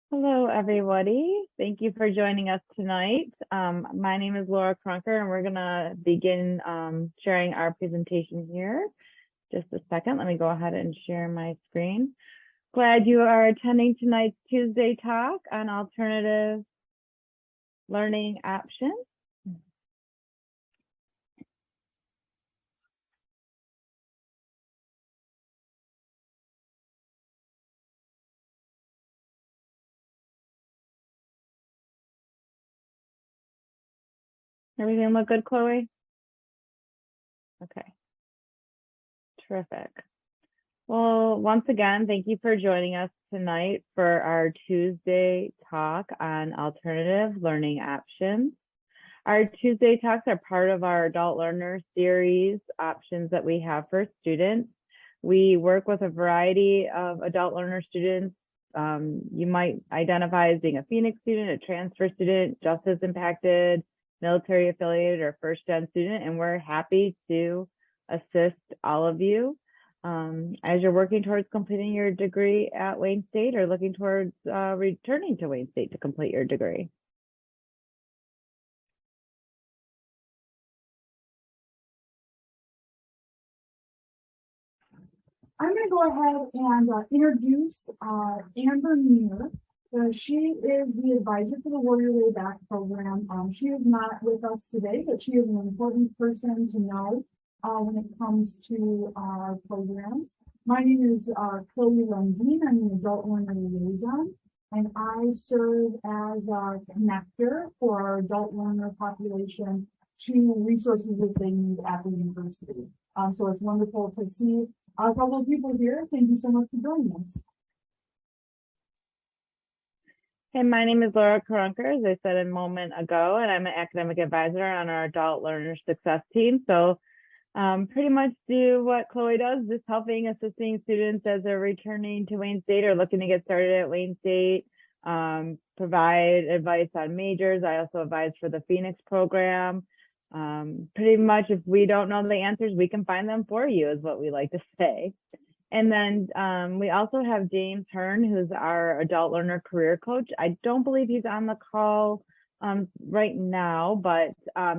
Hello, everybody. Thank you for joining us tonight. My name is Laura Crunker, and we're going to begin sharing our presentation here. Just a second. Let me go ahead and share my screen. Glad you are attending tonight's Tuesday talk on alternative learning options. Everything look good, Chloe? Okay. Terrific. Well, once again, thank you for joining us tonight for our Tuesday talk on alternative learning options. Our Tuesday talks are part of our adult learner series options that we have for students. We work with a variety of adult learner students. You might identify as being a Phoenix student, a transfer student, justice impacted, military affiliated, or first gen student, and we're happy to assist all of you as you're working towards completing your degree at Wayne State or looking towards returning to Wayne State to complete your degree. I'm going to go ahead and introduce Amber Muir. She is the advisor for the Warrior Way Back program. She is not with us today, but she is an important person to know when it comes to our programs. My name is Chloe Lundeen. I'm an adult learner liaison, and I serve as a connector for our adult learner population to resources that they need at the university. So it's wonderful to see a couple of people here. Thank you so much for joining us. Hey, my name is Laura Karanker, as I said a moment ago, and I'm an academic advisor on our adult learner success team. So pretty much do what Chloe does, just helping, assisting students as they're returning to Wayne State or looking to get started at Wayne State, provide advice on majors. I also advise for the Phoenix program. Pretty much if we don't know the answers, we can find them for you, is what we like to say. And then we also have James Hearn, who's our adult learner career coach. I don't believe he's on the call right now, but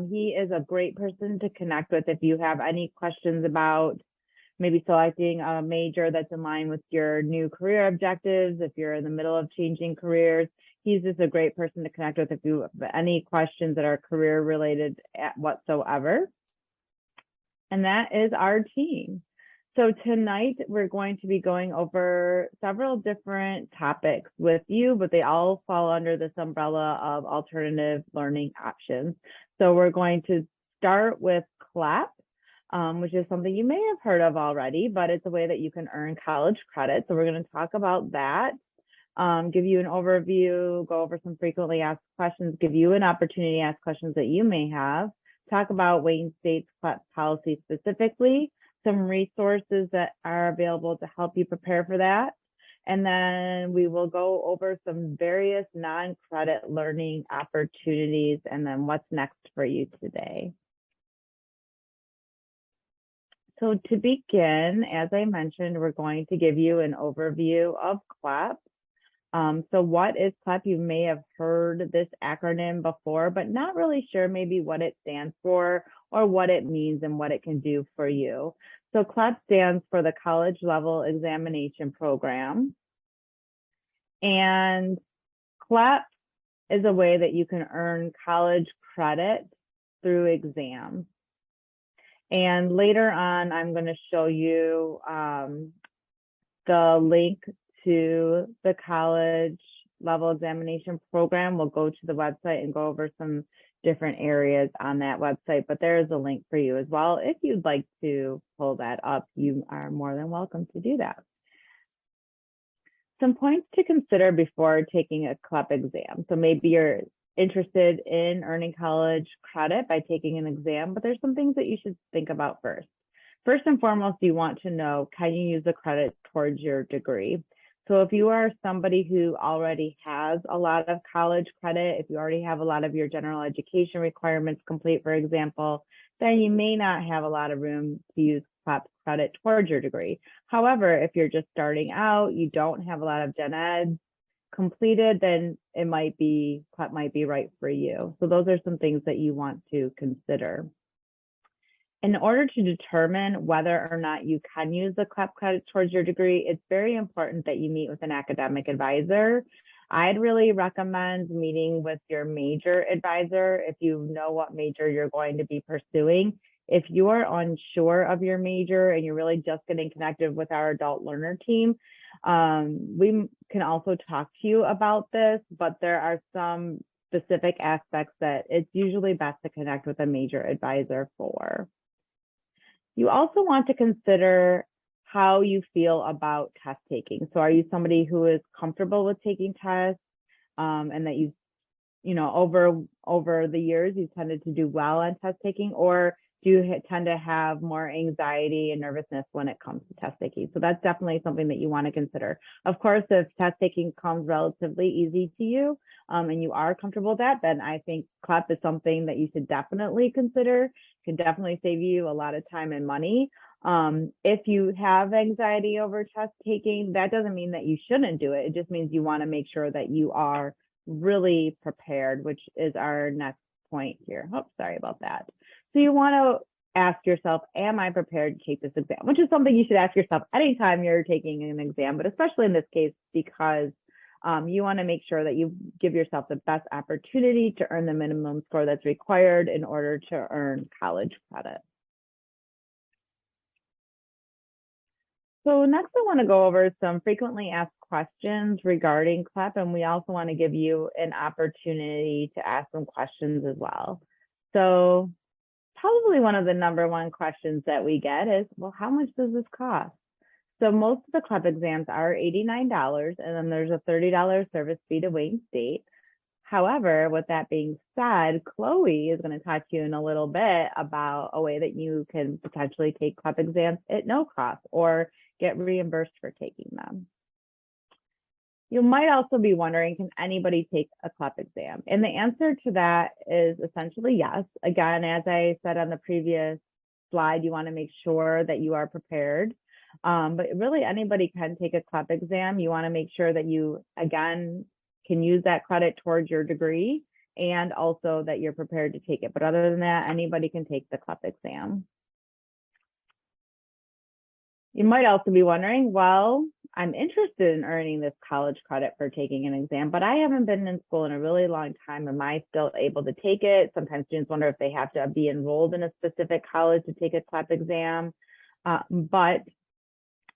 he is a great person to connect with if you have any questions about maybe selecting a major that's in line with your new career objectives. If you're in the middle of changing careers, he's just a great person to connect with if you have any questions that are career related whatsoever. And that is our team. So tonight we're going to be going over several different topics with you, but they all fall under this umbrella of alternative learning options. So we're going to start with Clep, which is something you may have heard of already, but it's a way that you can earn college credit. So we're going to talk about that, give you an overview, go over some frequently asked questions, give you an opportunity to ask questions that you may have, talk about Wayne State's Clep policy specifically, some resources that are available to help you prepare for that. And then we will go over some various non-credit learning opportunities and then what's next for you today. So to begin, as I mentioned, we're going to give you an overview of Clep. So what is Clep? You may have heard this acronym before, but not really sure maybe what it stands for or what it means and what it can do for you. So Clep stands for the College Level Examination Program. And Clep is a way that you can earn college credit through exams. And later on, I'm going to show you the link to the college level examination program. We'll go to the website and go over some different areas on that website, but there is a link for you as well. If you'd like to pull that up, you are more than welcome to do that. Some points to consider before taking a Clep exam. So maybe you're interested in earning college credit by taking an exam, but there's some things that you should think about first. First and foremost, you want to know, can you use the credit towards your degree? So if you are somebody who already has a lot of college credit, if you already have a lot of your general education requirements complete, for example, then you may not have a lot of room to use Clep credit towards your degree. However, if you're just starting out, you don't have a lot of gen ed completed, then Clep might be right for you. So those are some things that you want to consider. In order to determine whether or not you can use the Clep credits towards your degree, it's very important that you meet with an academic advisor. I'd really recommend meeting with your major advisor if you know what major you're going to be pursuing. If you are unsure of your major and you're really just getting connected with our adult learner team, we can also talk to you about this, but there are some specific aspects that it's usually best to connect with a major advisor for. You also want to consider how you feel about test taking. So are you somebody who is comfortable with taking tests, and that over the years you've tended to do well on test taking, or do you tend to have more anxiety and nervousness when it comes to test taking? So that's definitely something that you want to consider. Of course, if test taking comes relatively easy to you, and you are comfortable with that, then I think Clep is something that you should definitely consider. It can definitely save you a lot of time and money. If you have anxiety over test taking, that doesn't mean that you shouldn't do it. It just means you want to make sure that you are really prepared, which is our next point here. Oh, sorry about that. So you want to ask yourself, am I prepared to take this exam? Which is something you should ask yourself anytime you're taking an exam, but especially in this case, because you want to make sure that you give yourself the best opportunity to earn the minimum score that's required in order to earn college credit. So next I want to go over some frequently asked questions regarding Clep, and we also want to give you an opportunity to ask some questions as well. So probably one of the #1 questions that we get is, well, how much does this cost? So most of the Clep exams are $89, and then there's a $30 service fee to Wayne State. However, with that being said, Chloe is going to talk to you in a little bit about a way that you can potentially take Clep exams at no cost or get reimbursed for taking them. You might also be wondering, can anybody take a Clep exam? And the answer to that is essentially yes. Again, as I said on the previous slide, you want to make sure that you are prepared. But really anybody can take a Clep exam. You want to make sure that you, again, can use that credit towards your degree and also that you're prepared to take it. But other than that, anybody can take the Clep exam. You might also be wondering, well, I'm interested in earning this college credit for taking an exam, but I haven't been in school in a really long time. Am I still able to take it? Sometimes students wonder if they have to be enrolled in a specific college to take a Clep exam. But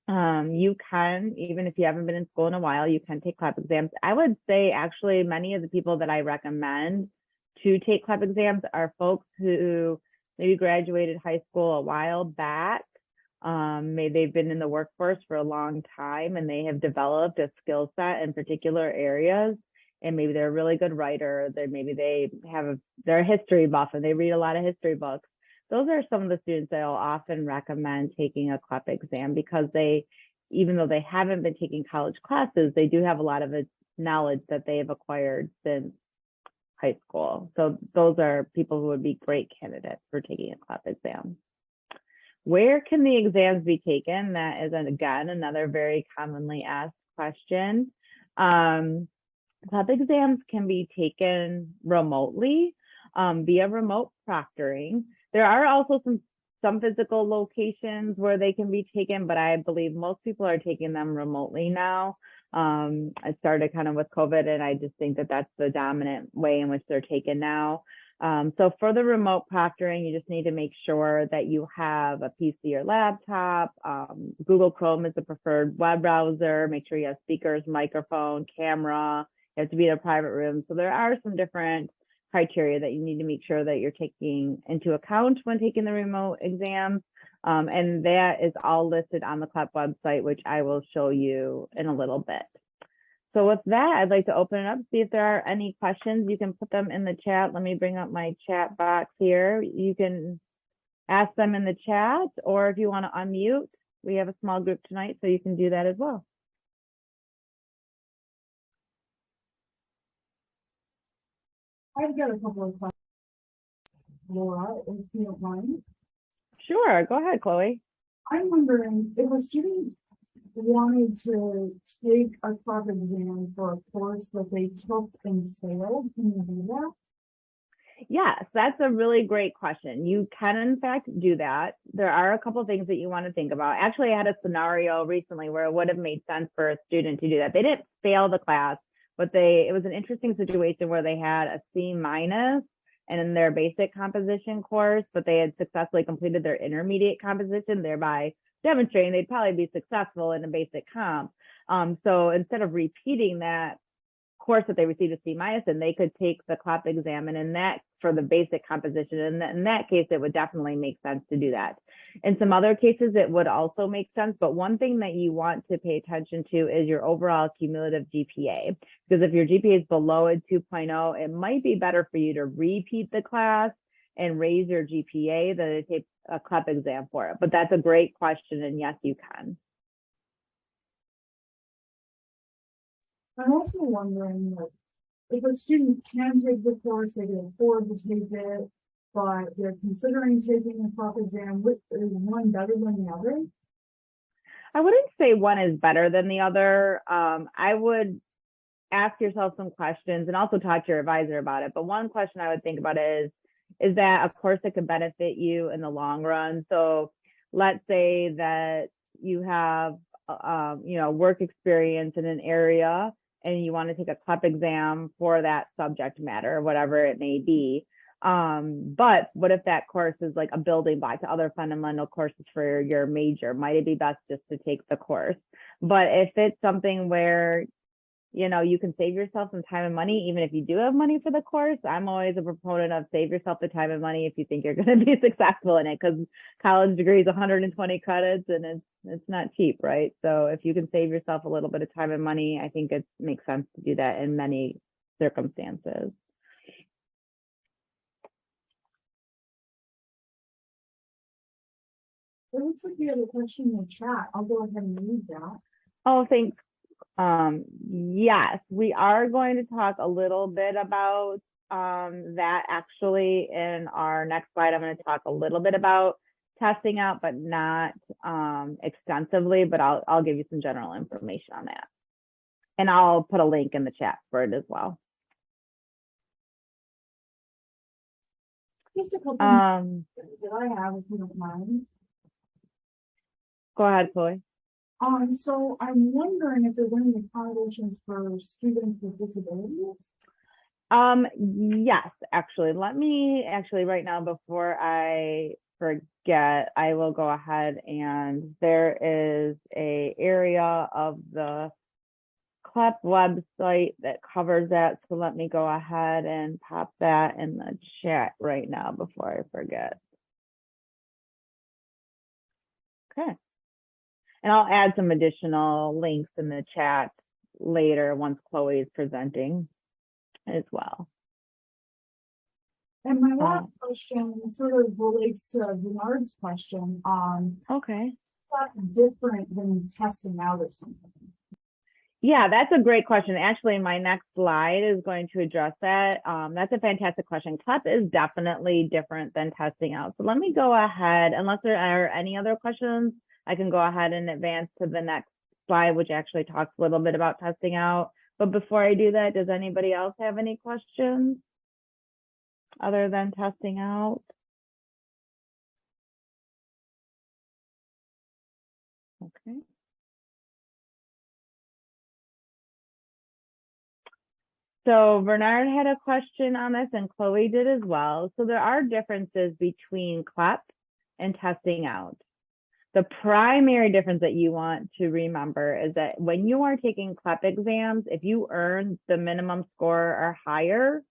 you can, even if you haven't been in school in a while, you can take Clep exams. I would say actually many of the people that I recommend to take Clep exams are folks who maybe graduated high school a while back. Maybe they've been in the workforce for a long time and they have developed a skill set in particular areas, and maybe they're a really good writer. They're a history buff and they read a lot of history books. Those are some of the students that I'll often recommend taking a Clep exam because even though they haven't been taking college classes, they do have a lot of knowledge that they have acquired since high school. So those are people who would be great candidates for taking a Clep exam. Where can the exams be taken? That is, again, another very commonly asked question. Clep exams can be taken remotely via remote proctoring. There are also some physical locations where they can be taken, but I believe most people are taking them remotely now. I started kind of with COVID, and I just think that that's the dominant way in which they're taken now. So for the remote proctoring, you just need to make sure that you have a PC or laptop. Google Chrome is the preferred web browser. Make sure you have speakers, microphone, camera. You have to be in a private room. So there are some different criteria that you need to make sure that you're taking into account when taking the remote exams. And that is all listed on the Clep website, which I will show you in a little bit. So with that, I'd like to open it up, see if there are any questions. You can put them in the chat. Let me bring up my chat box here. You can ask them in the chat, or if you want to unmute, we have a small group tonight, so you can do that as well. I've got a couple of questions, Laura, if you don't mind. Sure, go ahead, Chloe. I'm wondering if a student wanted to take a Clep exam for a course that they took and failed, can you do that? Yes, that's a really great question. You can, in fact, do that. There are a couple things that you want to think about. Actually, I had a scenario recently where it would have made sense for a student to do that. They didn't fail the class, but it was an interesting situation where they had a C minus and in their basic composition course, but they had successfully completed their intermediate composition, thereby demonstrating they'd probably be successful in a basic comp. So instead of repeating that course that they received a C minus in, they could take the Clep exam, and in that, for the basic composition, and in that case, it would definitely make sense to do that. In some other cases, it would also make sense, but one thing that you want to pay attention to is your overall cumulative GPA, because if your GPA is below a 2.0, it might be better for you to repeat the class and raise your GPA than to take a Clep exam for it. But that's a great question, and yes, you can. I'm also wondering, like, if a student can take the course, they can afford to take it, but they're considering taking a Clep exam, is one better than the other? I wouldn't say one is better than the other. I would ask yourself some questions and also talk to your advisor about it. But one question I would think about is that a course that could benefit you in the long run? So let's say that you have, work experience in an area and you want to take a Clep exam for that subject matter, whatever it may be. But what if that course is like a building block to other fundamental courses for your major? Might it be best just to take the course? But if it's something where, you can save yourself some time and money, even if you do have money for the course, I'm always a proponent of save yourself the time and money if you think you're going to be successful in it, because college degree is 120 credits and it's not cheap, right? So if you can save yourself a little bit of time and money, I think it makes sense to do that in many circumstances. It looks like you have a question in the chat. I'll go ahead and read that. Oh, thanks. Yes, we are going to talk a little bit about that actually in our next slide. I'm going to talk a little bit about testing out, but not extensively, but I'll give you some general information on that. And I'll put a link in the chat for it as well. Just a couple that I have, if you don't mind. Go ahead, Chloe. So I'm wondering if there's any accommodations for students with disabilities? Yes, actually, let me right now, before I forget, I will go ahead, and there is a area of the Clep website that covers that. So let me go ahead and pop that in the chat right now before I forget. Okay. And I'll add some additional links in the chat later once Chloe is presenting as well. And my last question sort of relates to Bernard's question on okay. What's different than testing out or something? Yeah, that's a great question. Actually, my next slide is going to address that. That's a fantastic question. Clep is definitely different than testing out. So let me go ahead, unless there are any other questions, I can go ahead and advance to the next slide, which actually talks a little bit about testing out. But before I do that, does anybody else have any questions other than testing out? Okay. So Bernard had a question on this and Chloe did as well. So there are differences between Clep and testing out. The primary difference that you want to remember is that when you are taking Clep exams, if you earn the minimum score or higher,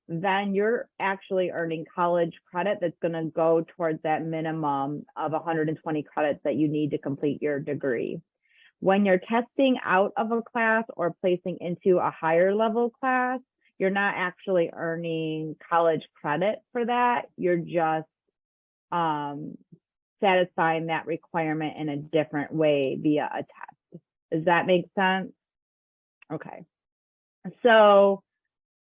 then you're actually earning college credit that's going to go towards that minimum of 120 credits that you need to complete your degree. When you're testing out of a class or placing into a higher level class, you're not actually earning college credit for that. You're just satisfying that requirement in a different way via a test. Does that make sense? Okay. So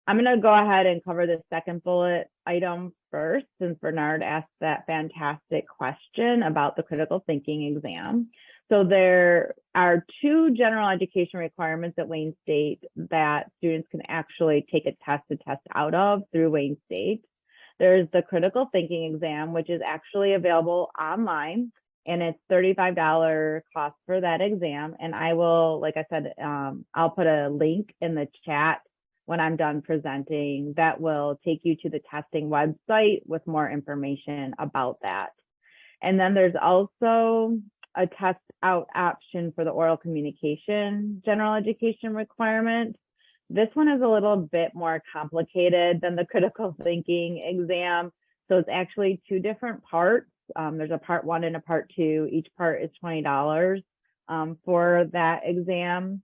I'm going to go ahead and cover the second bullet item first, since Bernard asked that fantastic question about the critical thinking exam. So there are two general education requirements at Wayne State that students can actually take a test to test out of through Wayne State. There's the critical thinking exam, which is actually available online, and it's $35 cost for that exam. And I will, like I said, I'll put a link in the chat when I'm done presenting that will take you to the testing website with more information about that. And then there's also a test out option for the oral communication general education requirement. This one is a little bit more complicated than the critical thinking exam. So it's actually two different parts. There's a part 1 and a part 2. Each part is $20 for that exam.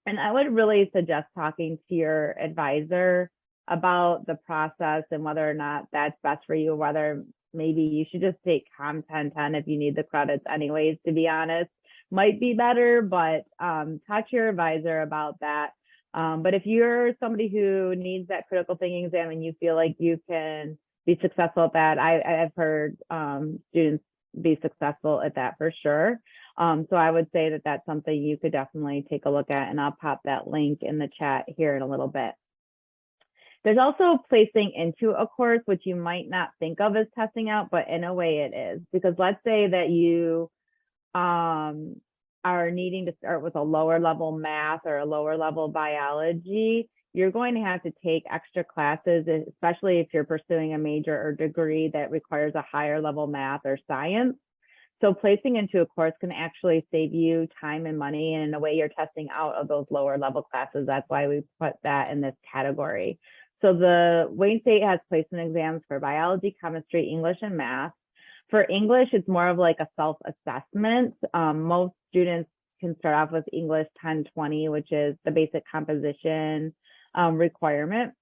And I would really suggest talking to your advisor about the process and whether or not that's best for you, whether maybe you should just take Content 10 if you need the credits anyways, to be honest. Might be better, but talk to your advisor about that. But if you're somebody who needs that critical thinking exam and you feel like you can be successful at that, I've heard students be successful at that for sure. So I would say that that's something you could definitely take a look at, and I'll pop that link in the chat here in a little bit. There's also placing into a course, which you might not think of as testing out, but in a way it is, because let's say that you are needing to start with a lower level math or a lower level biology. You're going to have to take extra classes, especially if you're pursuing a major or degree that requires a higher level math or science. So placing into a course can actually save you time and money, and in a way you're testing out of those lower level classes. That's why we put that in this category. So the Wayne State has placement exams for biology, chemistry, English, and math. For English, it's more of like a self-assessment. Most students can start off with English 1020, which is the basic composition requirement.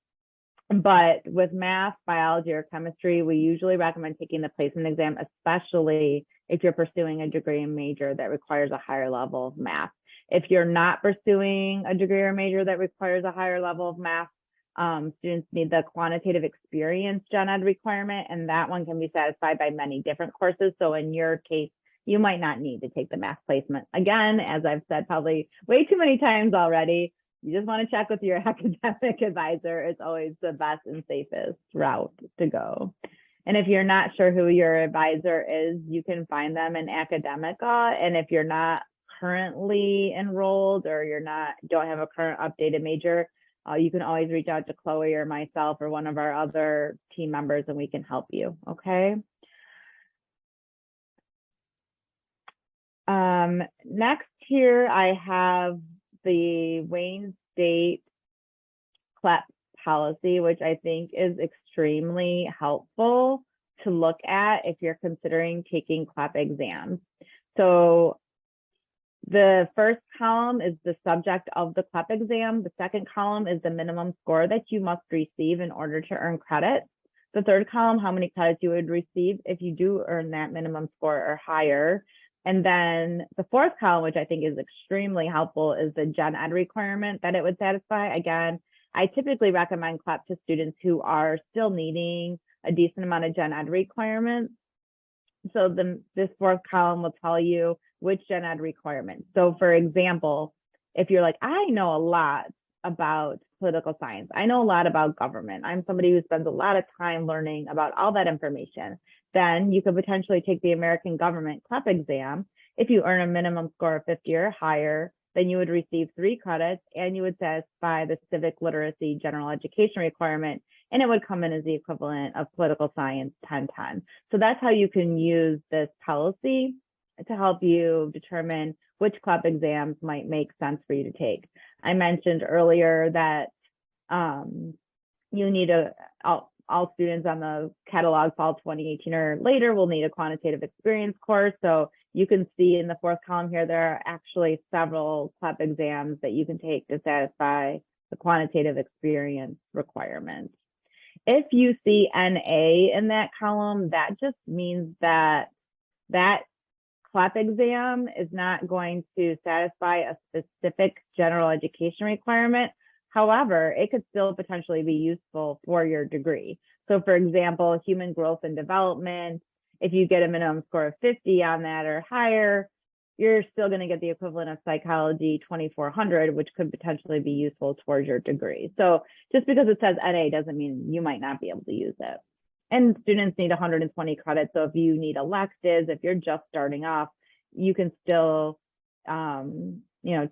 But with math, biology, or chemistry, we usually recommend taking the placement exam, especially if you're pursuing a degree and major that requires a higher level of math. If you're not pursuing a degree or major that requires a higher level of math, students need the quantitative experience gen ed requirement, and that one can be satisfied by many different courses. So in your case, you might not need to take the math placement. Again, as I've said probably way too many times already, you just want to check with your academic advisor. It's always the best and safest route to go. And if you're not sure who your advisor is, you can find them in Academica. And if you're not currently enrolled or don't have a current updated major, you can always reach out to Chloe or myself or one of our other team members, and we can help you. Okay. Next here, I have the Wayne State Clep policy, which I think is extremely helpful to look at if you're considering taking Clep exams. So the first column is the subject of the Clep exam. The second column is the minimum score that you must receive in order to earn credit. The third column, how many credits you would receive if you do earn that minimum score or higher. And then the fourth column, which I think is extremely helpful, is the gen ed requirement that it would satisfy. Again, I typically recommend Clep to students who are still needing a decent amount of gen ed requirements. So this fourth column will tell you which gen ed requirements. So for example, if you're like, I know a lot about political science, I know a lot about government, I'm somebody who spends a lot of time learning about all that information, then you could potentially take the American Government Clep exam. If you earn a minimum score of 50 or higher, then you would receive 3 credits and you would satisfy the civic literacy general education requirement, and it would come in as the equivalent of political science 1010. So that's how you can use this policy to help you determine which Clep exams might make sense for you to take. I mentioned earlier that you need all students on the catalog fall 2018 or later will need a quantitative experience course. So you can see in the fourth column here, there are actually several Clep exams that you can take to satisfy the quantitative experience requirements. If you see NA in that column, that just means that that Clep exam is not going to satisfy a specific general education requirement. However, it could still potentially be useful for your degree. So for example, human growth and development, if you get a minimum score of 50 on that or higher, you're still going to get the equivalent of psychology 2400, which could potentially be useful towards your degree. So just because it says NA doesn't mean you might not be able to use it. And students need 120 credits. So if you need electives, if you're just starting off, you can still,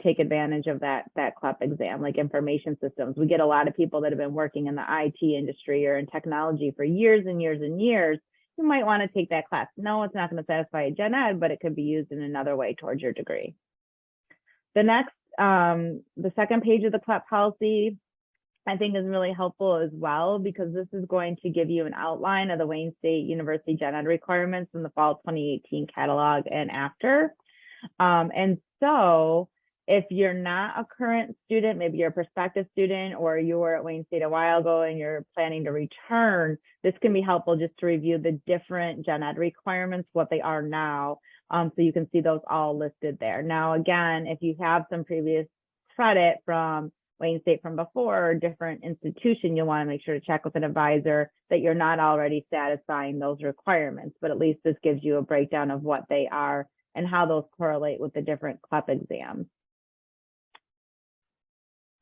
take advantage of that CLEP exam, like information systems. We get a lot of people that have been working in the IT industry or in technology for years and years and years. You might want to take that class. No, it's not going to satisfy a gen ed, but it could be used in another way towards your degree. The next, the second page of the CLEP policy, I think is really helpful as well, because this is going to give you an outline of the Wayne State University gen ed requirements in the fall 2018 catalog and after. And so if you're not a current student, maybe you're a prospective student, or you were at Wayne State a while ago and you're planning to return, this can be helpful just to review the different gen ed requirements, what they are now. So you can see those all listed there. Now, again, if you have some previous credit from Wayne State from before or different institution, you'll want to make sure to check with an advisor that you're not already satisfying those requirements, but at least this gives you a breakdown of what they are and how those correlate with the different CLEP exams.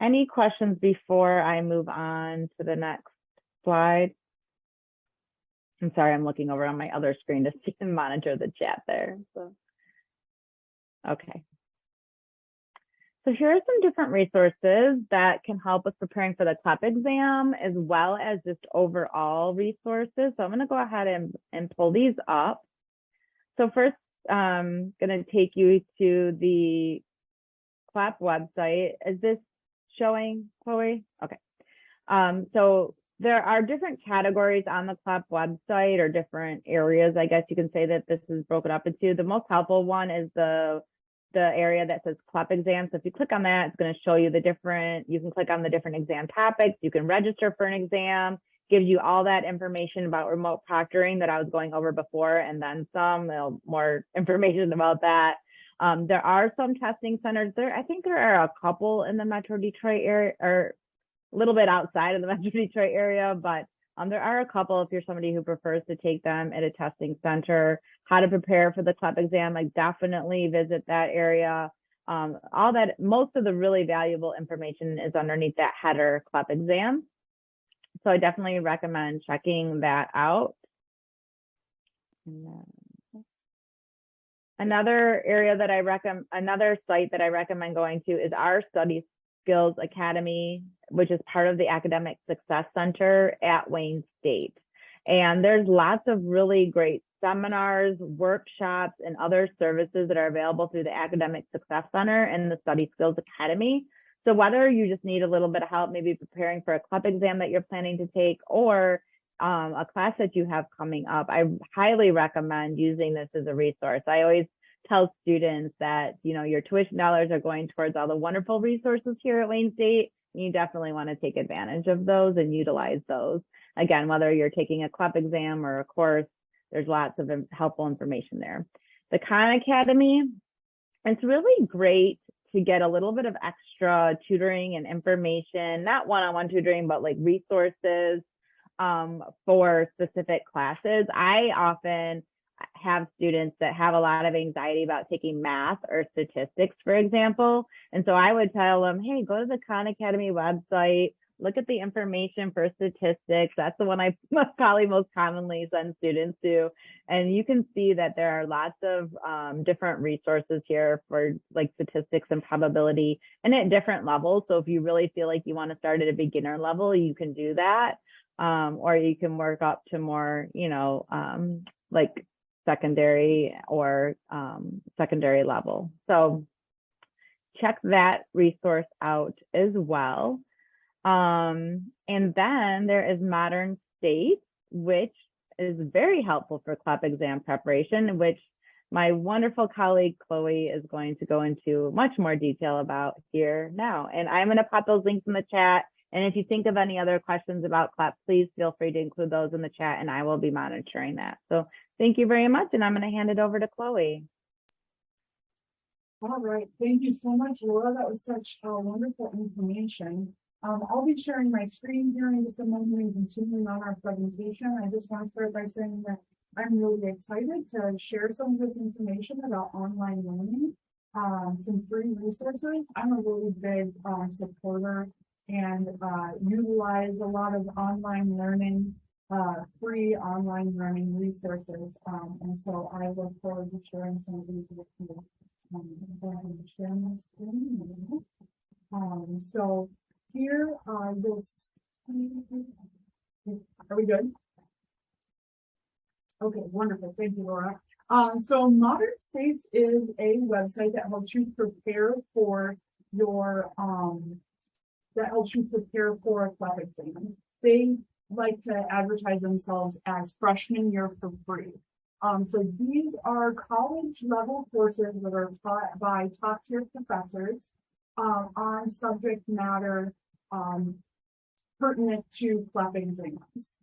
Any questions before I move on to the next slide? I'm sorry, I'm looking over on my other screen to see and monitor the chat there. So, okay. So here are some different resources that can help with preparing for the CLEP exam, as well as just overall resources. So I'm going to go ahead and pull these up. So first, I'm going to take you to the CLEP website. Is this showing, Chloe? Okay. So there are different categories on the CLEP website, or different areas, I guess you can say that this is broken up into. The most helpful one is the area that says CLEP exam. So if you click on that, it's going to show you the different, you can click on the different exam topics, you can register for an exam, gives you all that information about remote proctoring that I was going over before, and then some more information about that. There are some testing centers there. I think there are a couple in the Metro Detroit area, or a little bit outside of the Metro Detroit area, but there are a couple if you're somebody who prefers to take them at a testing center. How to prepare for the CLEP exam, like definitely visit that area. All that, most of the really valuable information is underneath that header CLEP exam. So I definitely recommend checking that out. Another area that I recommend, another site that I recommend going to is our Study Skills Academy, which is part of the Academic Success Center at Wayne State. And there's lots of really great seminars, workshops, and other services that are available through the Academic Success Center and the Study Skills Academy. So whether you just need a little bit of help, maybe preparing for a CLEP exam that you're planning to take, or a class that you have coming up, I highly recommend using this as a resource. I always tell students that, your tuition dollars are going towards all the wonderful resources here at Wayne State. You definitely want to take advantage of those and utilize those. Again, whether you're taking a CLEP exam or a course, there's lots of helpful information there. The Khan Academy, it's really great to get a little bit of extra tutoring and information, not one-on-one tutoring, but like resources for specific classes. I often have students that have a lot of anxiety about taking math or statistics, for example. And so I would tell them, hey, go to the Khan Academy website, look at the information for statistics. That's the one I probably most commonly send students to. And you can see that there are lots of different resources here for like statistics and probability, and at different levels. So if you really feel like you want to start at a beginner level, you can do that. Or you can work up to more, like secondary or secondary level. So check that resource out as well. And then there is Modern State, which is very helpful for CLEP exam preparation, which my wonderful colleague Chloe is going to go into much more detail about here now. And I'm going to pop those links in the chat. And if you think of any other questions about CLEP, please feel free to include those in the chat, and I will be monitoring that. So thank you very much, and I'm going to hand it over to Chloe. All right, thank you so much, Laura. That was such wonderful information. I'll be sharing my screen here in just a moment and continuing on our presentation. I just want to start by saying that I'm really excited to share some of this information about online learning, some free resources. I'm a really big supporter and utilize a lot of online learning, free online learning resources. And so I look forward to sharing some of these with you. Go ahead and share my screen. So here you'll see, are we good? Okay, wonderful. Thank you, Laura. So Modern States is a website that helps you prepare for your a Clep exam. They like to advertise themselves as freshman year for free. So these are college level courses that are taught by top tier professors on subject matter pertinent to Clep exams.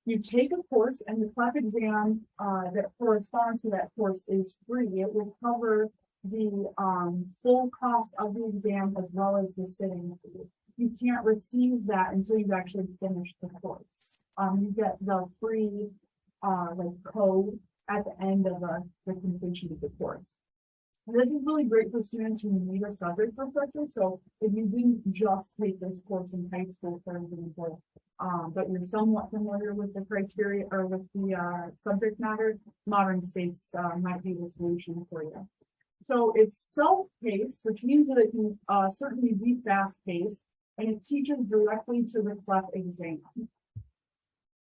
You take a course, and the Clep exam that corresponds to that course is free. It will cover the full cost of the exam as well as the sitting fee. You can't receive that until you've actually finished the course. You get the free code at the end of the completion of the course. This is really great for students who need a subject refresher. So if you didn't just take this course in high school, for example, but you're somewhat familiar with the criteria or with the subject matter, Modern States might be the solution for you. So it's self-paced, which means that it can certainly be fast-paced, and it teaches directly to the Clep exam.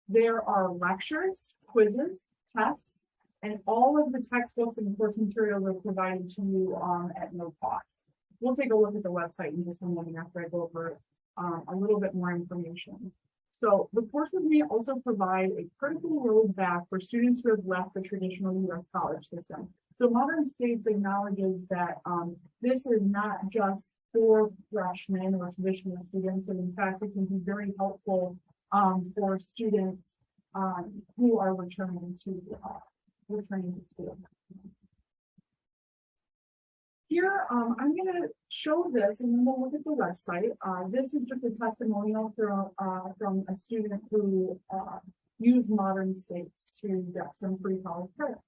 There are lectures, quizzes, tests, and all of the textbooks and course materials are provided to you at no cost. We'll take a look at the website in just a moment after I go over a little bit more information. So the courses may also provide a critical road back for students who have left the traditional U.S. college system. So Modern States acknowledges that this is not just for freshmen or traditional students, and in fact, it can be very helpful for students who are returning to school. Here, I'm going to show this, and then we'll look at the website. This is just a testimonial from a student who used Modern States to get some free college credit.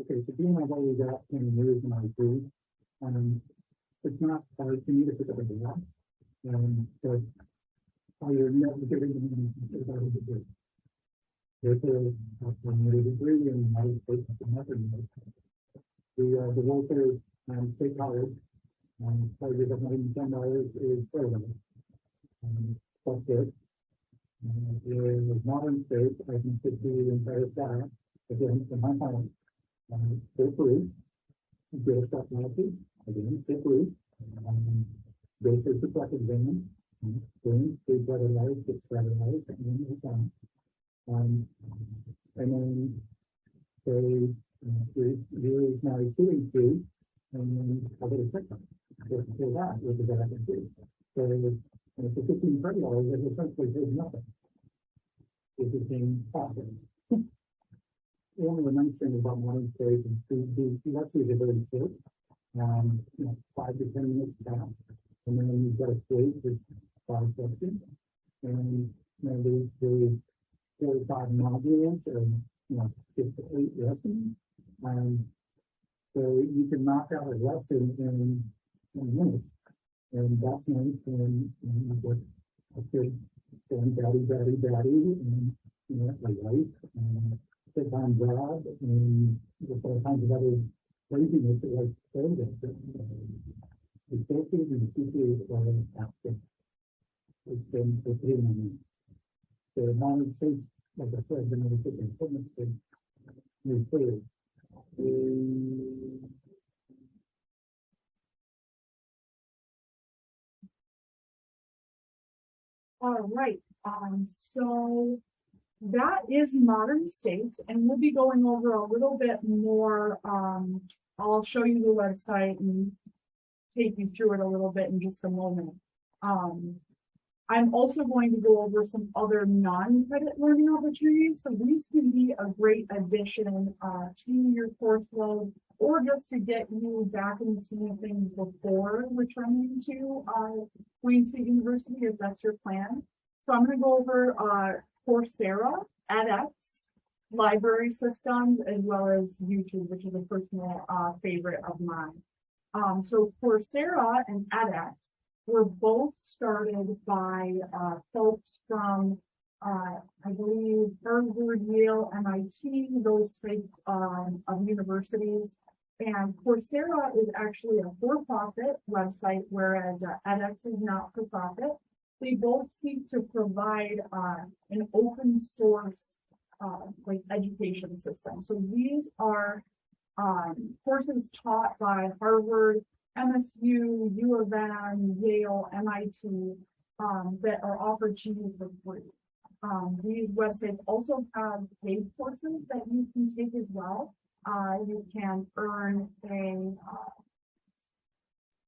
Okay, so being I've always got 10 years in IT, it's not hard for me to pick up a job, but you're never getting the Therefore, after my degree in the United States of America, the local state college, charges of $110 is relevant. That's good. In Modern States, I can sit through the entire staff, again, in my home, for free, get a stuff policy, again, for free, go through the Clep exam, bring 3 credit hours, 6 credit hours, and then it's done. And then here's my student fee, and then I'll get a check for that, which is what I can do. So it's a 15 credit hours, it essentially pays nothing. It became possible. One of the nice things about Modern States is you actually the ability to 5 to 10 minutes down, and then you've got a quiz with 5 questions, and there's 4 or 5 modules, and 6 to 8 lessons, and so you can knock out a lesson in 20 minutes, and that's nice. And you get a kid saying daddy, and a wife, and sit-down job, and just all kinds of other craziness that like the coaches and the teachers are active. It's been hitting on me. The Modern States, like I said, the United States Improvement State, move forward. All right, so that is Modern States, and we'll be going over a little bit more. I'll show you the website and take you through it a little bit in just a moment. I'm also going to go over some other non-credit learning opportunities. So these can be a great addition to your course load, or just to get you back in the swing of things before returning to Wayne State University, if that's your plan. So I'm going to go over Coursera, edX, library systems, as well as YouTube, which is a personal favorite of mine. So Coursera and edX were both started by folks from, I believe, Harvard, Yale, MIT, those types of universities. And Coursera is actually a for-profit website, whereas edX is not for profit. They both seek to provide an open source like education system. So these are courses taught by Harvard, MSU, U of M, Yale, MIT that are offered to you for free. These websites also have paid courses that you can take as well. You can earn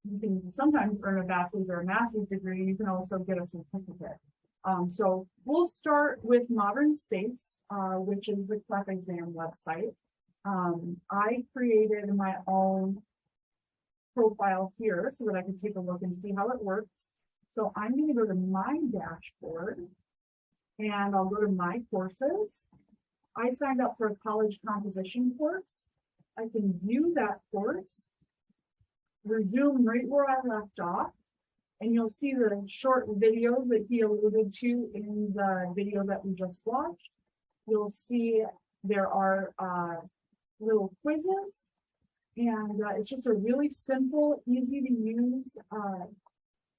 you can sometimes earn a bachelor's or a master's degree. You can also get a certificate. So we'll start with Modern States, which is the Clep exam website. I created my own profile here so that I can take a look and see how it works. So I'm going to go to my dashboard and I'll go to my courses. I signed up for a college composition course. I can view that course, resume right where I left off, and you'll see the short video that he alluded to in the video that we just watched. You'll see there are little quizzes, and it's just a really simple, easy to use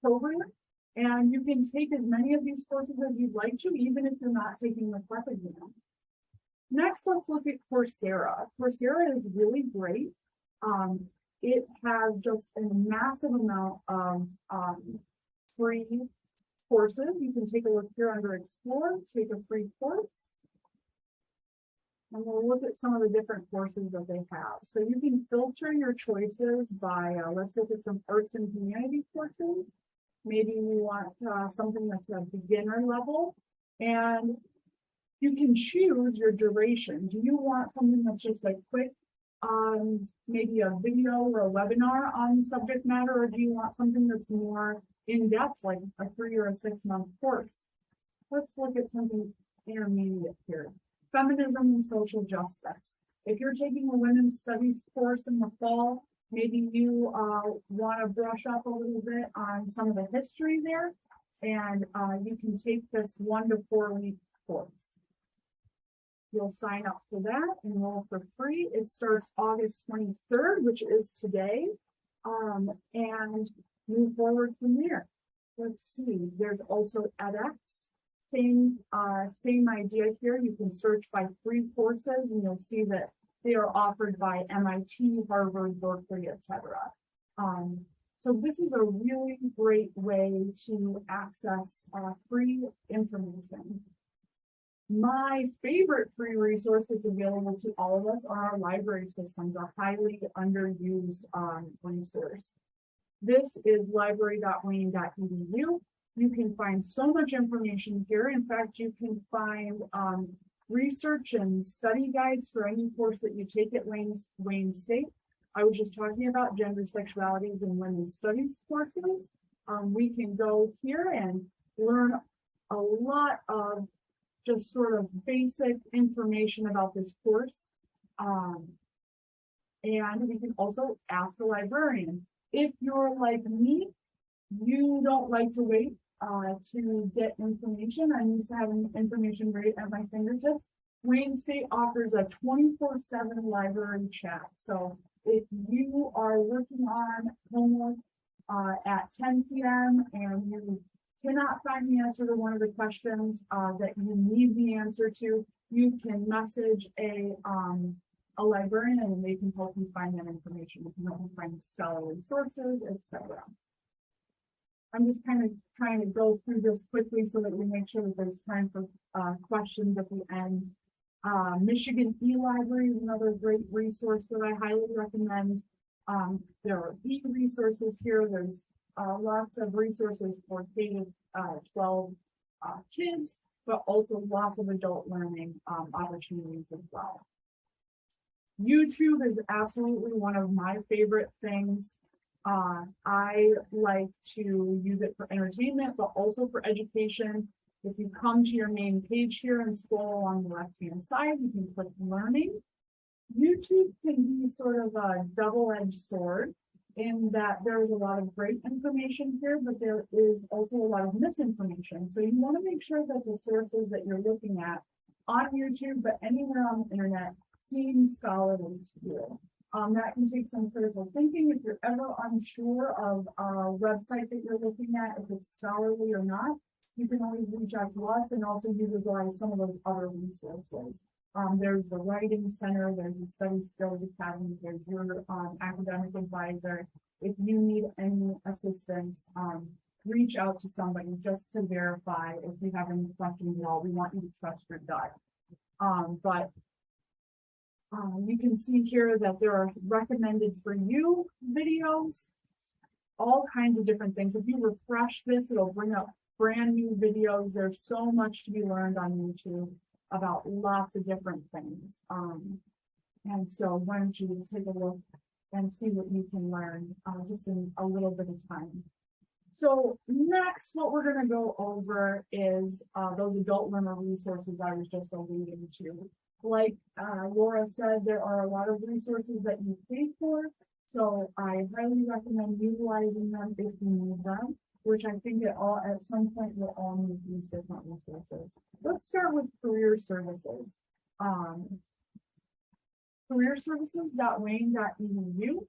program. And you can take as many of these courses as you'd like to, even if you're not taking the Clep exam. Next, let's look at Coursera. Coursera is really great. It has just a massive amount of free courses. You can take a look here under Explore, take a free course. And we'll look at some of the different courses that they have. So you can filter your choices by, let's look at some arts and humanities courses. Maybe you want something that's a beginner level, and you can choose your duration. Do you want something that's just a quick, maybe a video or a webinar on subject matter, or do you want something that's more in-depth, like a 3 or a 6 month course? Let's look at something intermediate here. Feminism and social justice. If you're taking a women's studies course in the fall, maybe you want to brush up a little bit on some of the history there, and you can take this 1 to 4 week course. You'll sign up for that, enroll for free. It starts August 23rd, which is today, and move forward from there. Let's see, there's also edX. Same idea here. You can search by free courses, and you'll see that they are offered by MIT, Harvard, Berkeley, etc. So this is a really great way to access free information. My favorite free resource that's available to all of us are our library systems, a highly underused resource. This is library.wayne.edu. You can find so much information here. In fact, you can find research and study guides for any course that you take at Wayne State. I was just talking about gender, sexualities, and women's studies courses. We can go here and learn a lot of just sort of basic information about this course. And we can also ask the librarian. If you're like me, you don't like to wait to get information. I'm used to having information right at my fingertips. Wayne State offers a 24/7 library chat. So if you are working on homework at 10 p.m. and you cannot find the answer to one of the questions that you need the answer to, you can message a librarian and they can help you find that information. You can help you find scholarly sources, etc. I'm just kind of trying to go through this quickly so that we make sure that there's time for questions at the end. Michigan e-Library is another great resource that I highly recommend. There are e-resources here. There's lots of resources for K-12 kids, but also lots of adult learning opportunities as well. YouTube is absolutely one of my favorite things. I like to use it for entertainment, but also for education. If you come to your main page here and scroll along the left-hand side, you can click Learning. YouTube can be sort of a double-edged sword in that there's a lot of great information here, but there is also a lot of misinformation. So you want to make sure that the sources that you're looking at on YouTube, but anywhere on the internet, seem scholarly to you. That can take some critical thinking. If you're ever unsure of a website that you're looking at, if it's scholarly or not, you can always reach out to us and also utilize some of those other resources. There's the Writing Center, there's the Study Skills Academy, there's your academic advisor. If you need any assistance, reach out to somebody just to verify if you have any questions at all. We want you to trust your gut. You can see here that there are recommended for you videos, all kinds of different things. If you refresh this, it'll bring up brand new videos. There's so much to be learned on YouTube about lots of different things. And so why don't you take a look and see what you can learn just in a little bit of time. So next, what we're going to go over is those adult learner resources I was just alluding to. Like Laura said, there are a lot of resources that you pay for, so I highly recommend utilizing them if you need them, which I think at some point we'll all need these different resources. Let's start with Careerservices. Careerservices.wayne.edu.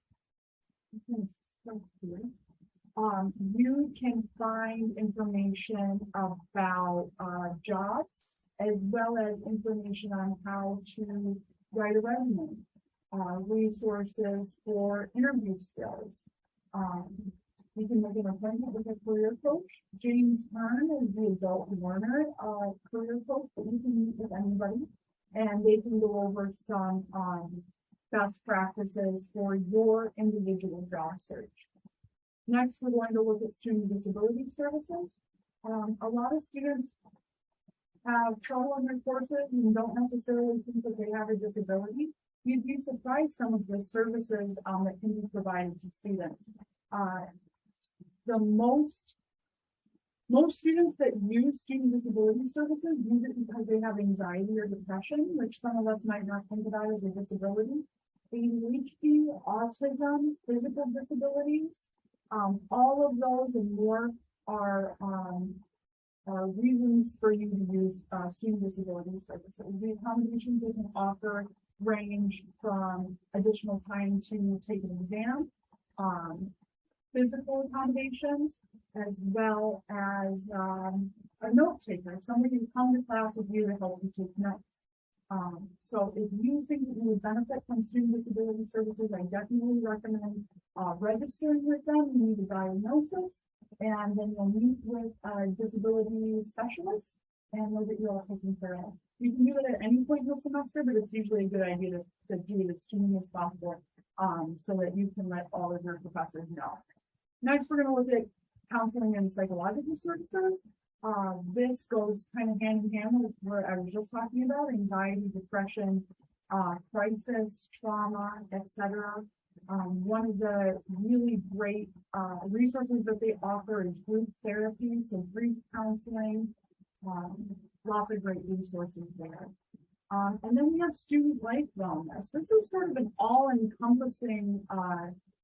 You can find information about jobs, as well as information on how to write a resume, resources for interview skills. You can make an appointment with a career coach. James Kern is the adult learner career coach that you can meet with anybody, and they can go over some best practices for your individual job search. Next, we're going to look at student disability services. A lot of students have trouble in their courses and don't necessarily think that they have a disability. You'd be surprised some of the services that can be provided to students. Most students that use student disability services use it because they have anxiety or depression, which some of us might not think about as a disability. ADHD, autism, physical disabilities, all of those and more are reasons for you to use student disability services. The accommodations they can offer range from additional time to take an exam, physical accommodations, as well as a note taker, somebody who comes to class with you to help you take notes. So if you think that you would benefit from student disability services, I definitely recommend registering with them. You need a diagnosis, and then you'll meet with a disability specialist and know that you're all taken care of. You can do it at any point in the semester, but it's usually a good idea to do it as soon as possible so that you can let all of your professors know. Next, we're going to look at counseling and psychological services. This goes kind of hand in hand with what I was just talking about: anxiety, depression, crisis, trauma, etc. One of the really great resources that they offer is group therapy, so grief counseling, lots of great resources there. And then we have student life wellness. This is sort of an all-encompassing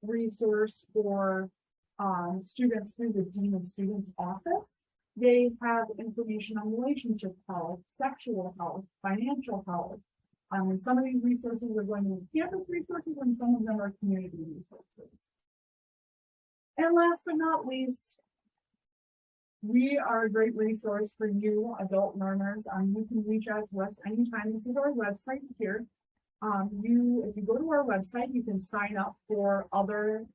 resource for students through the Dean of Students office. They have information on relationship health, sexual health, financial health. And some of these resources are going to be campus resources, and some of them are community resources. And last but not least, we are a great resource for you adult learners. You can reach out to us anytime. This is our website here. If you go to our website, you can sign up for other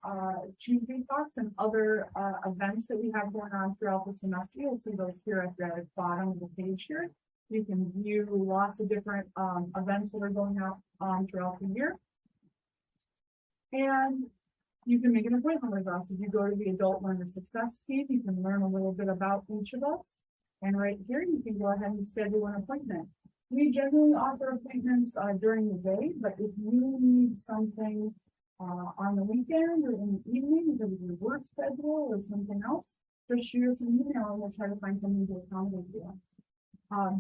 Tuesday talks and other events that we have going on throughout the semester. You'll see those here at the bottom of the page here. You can view lots of different events that are going on throughout the year. And you can make an appointment with us. If you go to the Adult Learner Success team, you can learn a little bit about each of us. And right here, you can go ahead and schedule an appointment. We generally offer appointments during the day, but if you need something on the weekend or in the evening because of your work schedule or something else, just shoot us an email and we'll try to find something to accommodate you.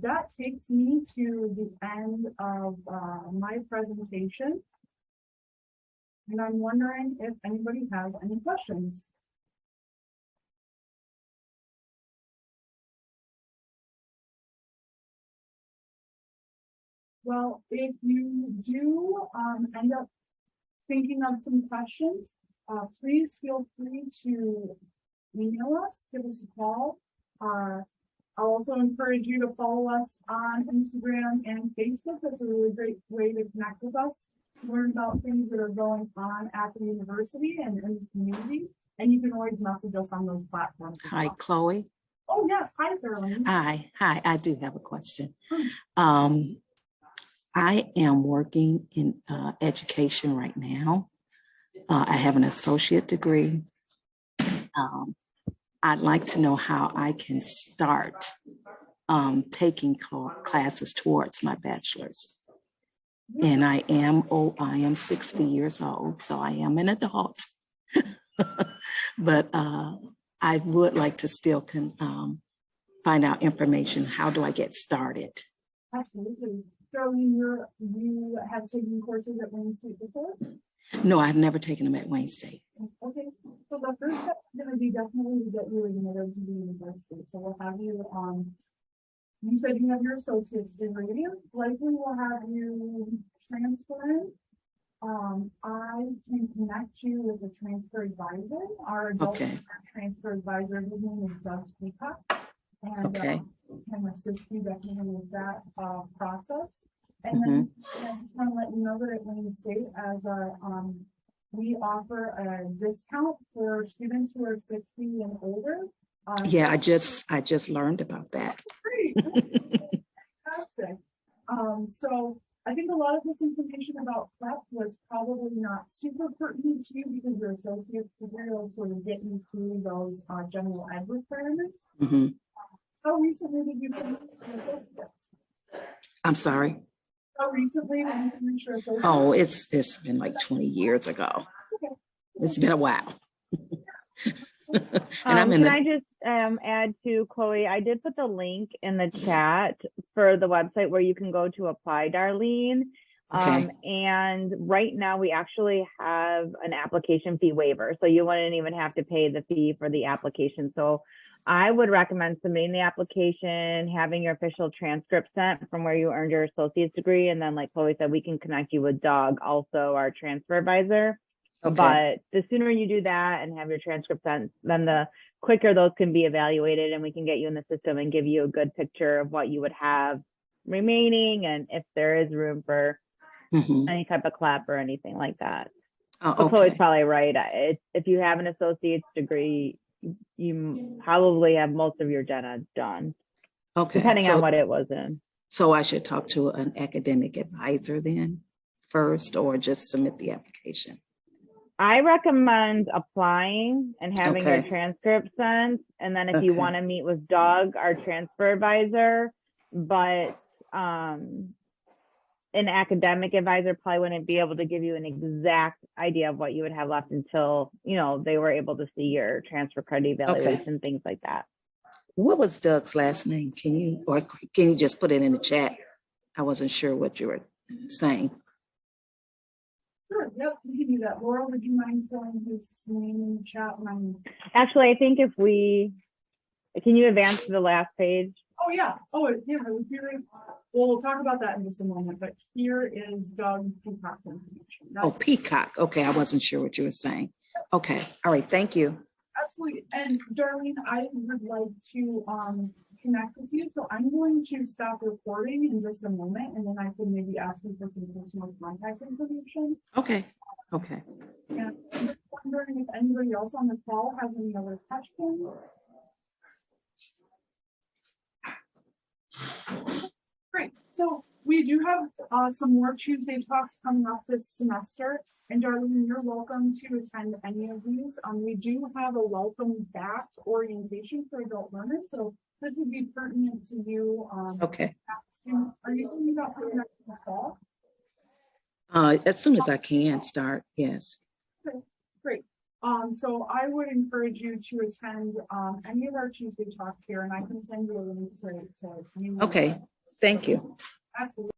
That takes me to the end of my presentation. And I'm wondering if anybody has any questions. Well, if you do end up thinking of some questions, please feel free to email us, give us a call. I'll also encourage you to follow us on Instagram and Facebook. That's a really great way to connect with us, learn about things that are going on at the university and in the community. And you can always message us on those platforms. Hi, Chloe. Oh, yes. Hi, Caroline. Hi, I do have a question. I am working in education right now. I have an associate degree. I'd like to know how I can start taking classes towards my bachelor's. And I am 60 years old, so I am an adult. But I would like to still find out information. How do I get started? Absolutely. Charlene, you have taken courses at Wayne State before? No, I've never taken them at Wayne State. Okay, so the first step is going to be definitely to get you admitted to the university. So we'll have you, you said you have your associate's degree. Likely we'll have you transfer in. I can connect you with a transfer advisor. Our adult transfer advisor, his name is Doug Peacock. And can assist you definitely with that process. And then I just want to let you know that at Wayne State, as we offer a discount for students who are 60 and older. Yeah, I just learned about that. Great. Fantastic. So I think a lot of this information about Clep was probably not super pertinent to you because your associate's degree will sort of get you through those general ed requirements. How recently did you finish your associates? I'm sorry. How recently did you finish your associates? Oh, it's been like 20 years ago. Okay. It's been a while. And I just add to Chloe, I did put the link in the chat for the website where you can go to apply, Darlene. And right now we actually have an application fee waiver. So you wouldn't even have to pay the fee for the application. So I would recommend submitting the application, having your official transcript sent from where you earned your associate's degree. And then like Chloe said, we can connect you with Doug, also our transfer advisor. But the sooner you do that and have your transcript sent, then the quicker those can be evaluated and we can get you in the system and give you a good picture of what you would have remaining and if there is room for any type of clap or anything like that. But Chloe's probably right. If you have an associate's degree, you probably have most of your gen done. Depending on what it was in. So I should talk to an academic advisor then first or just submit the application? I recommend applying and having your transcript sent. And then if you want to meet with Doug, our transfer advisor, but an academic advisor probably wouldn't be able to give you an exact idea of what you would have left until, they were able to see your transfer credit evaluation, things like that. What was Doug's last name? Can you just put it in the chat? I wasn't sure what you were saying. Sure, yep, we can do that. Laura, would you mind filling his name in the chat? Actually, I think can you advance to the last page? Oh, yeah. Oh, yeah. We'll talk about that in just a moment, but here is Doug Peacock's information. Peacock. Okay, I wasn't sure what you were saying. Okay, all right, thank you. Absolutely. And Darlene, I would like to connect with you. So I'm going to stop recording in just a moment, and then I can maybe ask you for some personal contact information. Okay. And I'm just wondering if anybody else on the call has any other questions. Great. So We do have some more Tuesday talks coming up this semester. And Darlene, you're welcome to attend any of these. We do have a welcome back orientation for adult learners. So this would be pertinent to you. Okay. Are you thinking about putting that in the fall? As soon as I can start, yes. Okay, great. So I would encourage you to attend any of our Tuesday talks here, and I can send you a link to Okay, thank you. Absolutely.